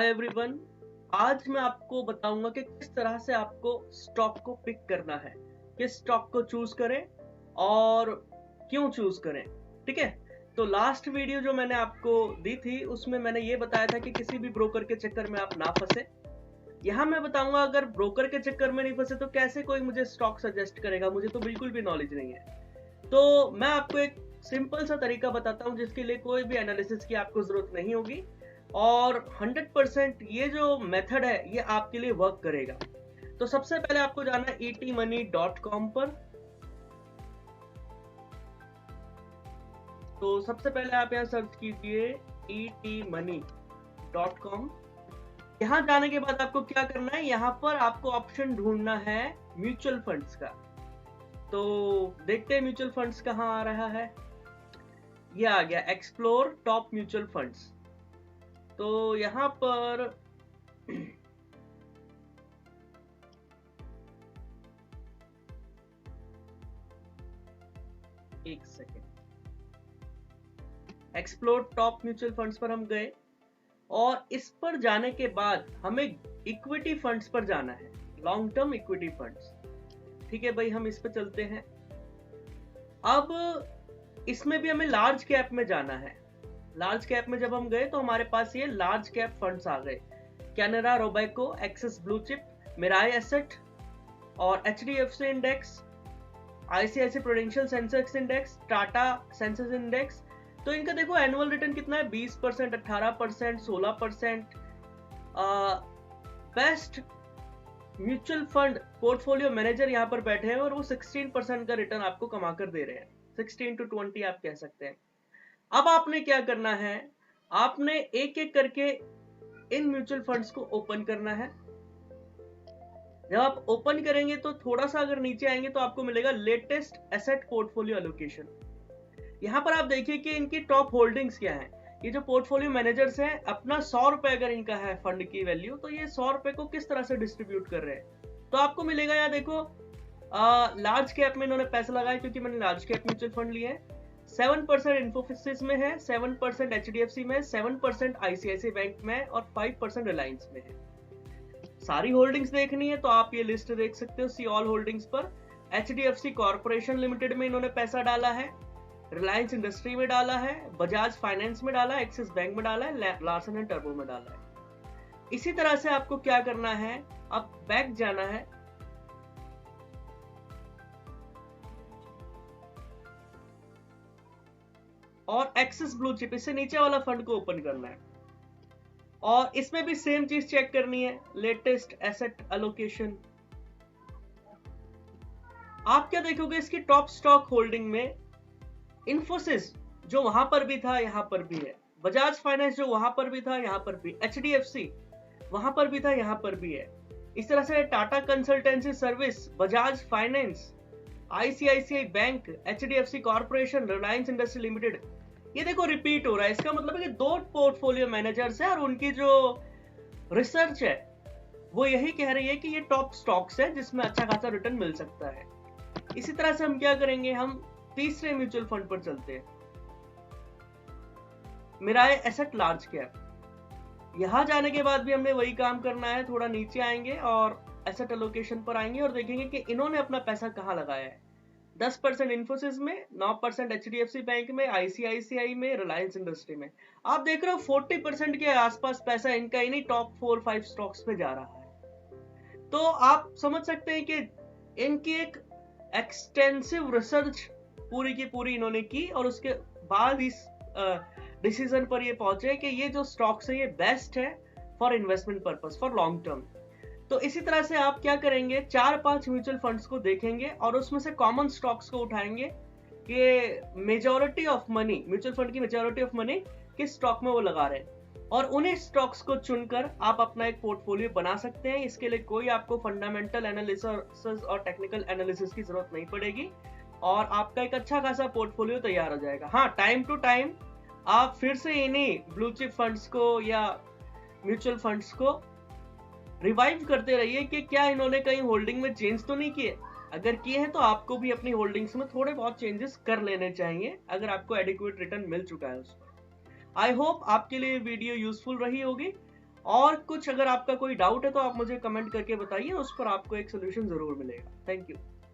Hi everyone. आज मैं आपको बताऊंगा कि किस तरह से आपको स्टॉक को पिक करना है, किस स्टॉक को चूज करें और क्यों चूज करें। ठीक है, तो लास्ट वीडियो जो मैंने आपको दी थी उसमें मैंने ये बताया था कि किसी भी ब्रोकर के चक्कर में आप ना फंसे। यहाँ मैं बताऊंगा अगर ब्रोकर के चक्कर में नहीं फंसे तो कैसे कोई मुझे स्टॉक सजेस्ट करेगा, मुझे तो बिल्कुल भी नॉलेज नहीं है। तो मैं आपको एक सिंपल सा तरीका बताता हूँ जिसके लिए कोई भी एनालिसिस की आपको जरूरत नहीं होगी और 100% ये जो मेथड है ये आपके लिए वर्क करेगा। तो सबसे पहले आपको जाना है etmoney.com पर। तो सबसे पहले आप यहाँ सर्च कीजिए etmoney.com। यहाँ जाने के बाद आपको क्या करना है, यहाँ पर आपको ऑप्शन ढूंढना है म्यूचुअल फंड्स का। तो देखते हैं म्यूचुअल फंड्स कहाँ आ रहा है। ये आ गया एक्सप्लोर टॉप म्यूचुअल फंड्स। तो यहाँ पर एक second, explore top mutual funds पर हम गए और इस पर जाने के बाद हमें इक्विटी फंड्स पर जाना है, लॉन्ग टर्म इक्विटी फंड्स। ठीक है भाई, हम इस पर चलते हैं। अब इसमें भी हमें लार्ज कैप में जाना है। लार्ज कैप में जब हम गए तो हमारे पास ये लार्ज कैप फंड्स आ गए, Canara Robeco, Axis blue chip, Mirae asset और HDFC index, ICICI prudential sensex index, Tata sensex index. तो इनका देखो एनुअल रिटर्न कितना है, 20%, 18%, 16%। Best mutual fund portfolio manager यहाँ पर बैठे हैं और वो 16% का रिटर्न आपको कमा कर दे रहे हैं, 16 to 20 आप कह सकते हैं। अब आपने क्या करना है, आपने एक एक करके इन म्यूचुअल फंड्स को ओपन करना है। जब आप ओपन करेंगे तो थोड़ा सा अगर नीचे आएंगे तो आपको मिलेगा लेटेस्ट एसेट पोर्टफोलियो एलोकेशन। यहाँ पर आप देखिए कि इनकी टॉप होल्डिंग्स क्या है। ये जो पोर्टफोलियो मैनेजर्स हैं, अपना 100 रुपए अगर इनका है फंड की वैल्यू, तो ये 100 रुपए को किस तरह से डिस्ट्रीब्यूट कर रहे हैं। तो आपको मिलेगा यहाँ देखो, लार्ज कैप में इन्होंने पैसा लगाया क्योंकि मैंने लार्ज कैप म्यूचुअल फंड लिए हैं। 7% इन्फोसिस में है, 7% HDFC में, 7% ICICI बैंक में और 5% रिलायंस में है। सारी होल्डिंग्स देखनी है तो आप ये लिस्ट देख सकते हो, सी ऑल होल्डिंग्स पर। HDFC कॉर्पोरेशन लिमिटेड में इन्होंने पैसा डाला है, रिलायंस इंडस्ट्री में डाला है, बजाज फाइनेंस में डाला है, एक्सिस बैंक में डाला है, लार्सन एंड टर्बो में डाला है। इसी तरह से आपको क्या करना है, अब बैक जाना है और एक्सिस ब्लू चिप, इससे नीचे वाला फंड को ओपन करना है और इसमें भी सेम चीज चेक करनी है, लेटेस्ट एसेट एलोकेशन। आप क्या देखोगे, इसकी टॉप स्टॉक होल्डिंग में इन्फोसिस जो वहां पर भी था यहां पर भी है, बजाज फाइनेंस जो वहां पर भी था यहां पर भी, HDFC वहां पर भी था यहां पर भी है। इस तरह से Tata consultancy service, Bajaj finance, ICICI bank, HDFC corporation, Reliance industry limited, ये देखो रिपीट हो रहा है। इसका मतलब है कि 2 पोर्टफोलियो मैनेजर्स है और उनकी जो रिसर्च है वो यही कह रही है कि ये टॉप स्टॉक्स है जिसमें अच्छा खासा रिटर्न मिल सकता है। इसी तरह से हम क्या करेंगे, हम तीसरे म्यूचुअल फंड पर चलते हैं, मिराई एसेट लार्ज कैप। यहां जाने के बाद भी हमने वही काम करना है, थोड़ा नीचे आएंगे और एसेट एलोकेशन पर आएंगे और देखेंगे कि इन्होंने अपना पैसा कहां लगाया है। 10% इन्फोसिस में, 9% HDFC बैंक में, ICICI में, रिलायंस इंडस्ट्री में। आप देख रहे हो 40% के आसपास पैसा इनका ही नहीं टॉप 4-5 स्टॉक्स पे जा रहा है। तो आप समझ सकते हैं कि इनकी एक एक्सटेंसिव रिसर्च पूरी की पूरी इन्होंने की और उसके बाद इस डिसीजन पर ये पहुंचे कि ये जो स्टॉक्स है ये बेस्ट है for investment purpose, for long term. तो इसी तरह से आप क्या करेंगे, 4-5 म्यूचुअल फंड्स को देखेंगे और उसमें से कॉमन स्टॉक्स को उठाएंगे कि majority of money, mutual fund की मेजॉरिटी ऑफ मनी किस स्टॉक में वो लगा रहे हैं, और उन्हीं स्टॉक्स को चुनकर आप अपना एक पोर्टफोलियो बना सकते हैं। इसके लिए कोई आपको फंडामेंटल एनालिसिस और टेक्निकल एनालिसिस की जरूरत नहीं पड़ेगी और आपका एक अच्छा खासा पोर्टफोलियो तैयार हो जाएगा। हाँ, टाइम टू टाइम आप फिर से इन्हीं ब्लू चिप फंड्स को या म्यूचुअल फंड्स को रिवाइव करते रहिए कि क्या इन्होंने कहीं होल्डिंग में चेंज तो नहीं किए। अगर किए हैं तो आपको भी अपनी होल्डिंग्स में थोड़े बहुत चेंजेस कर लेने चाहिए अगर आपको एडिक्वेट रिटर्न मिल चुका है उस पर। आई होप आपके लिए वीडियो यूजफुल रही होगी। और कुछ अगर आपका कोई डाउट है तो आप मुझे कमेंट करके बताइए, उस पर आपको एक सोल्यूशन जरूर मिलेगा। Thank you.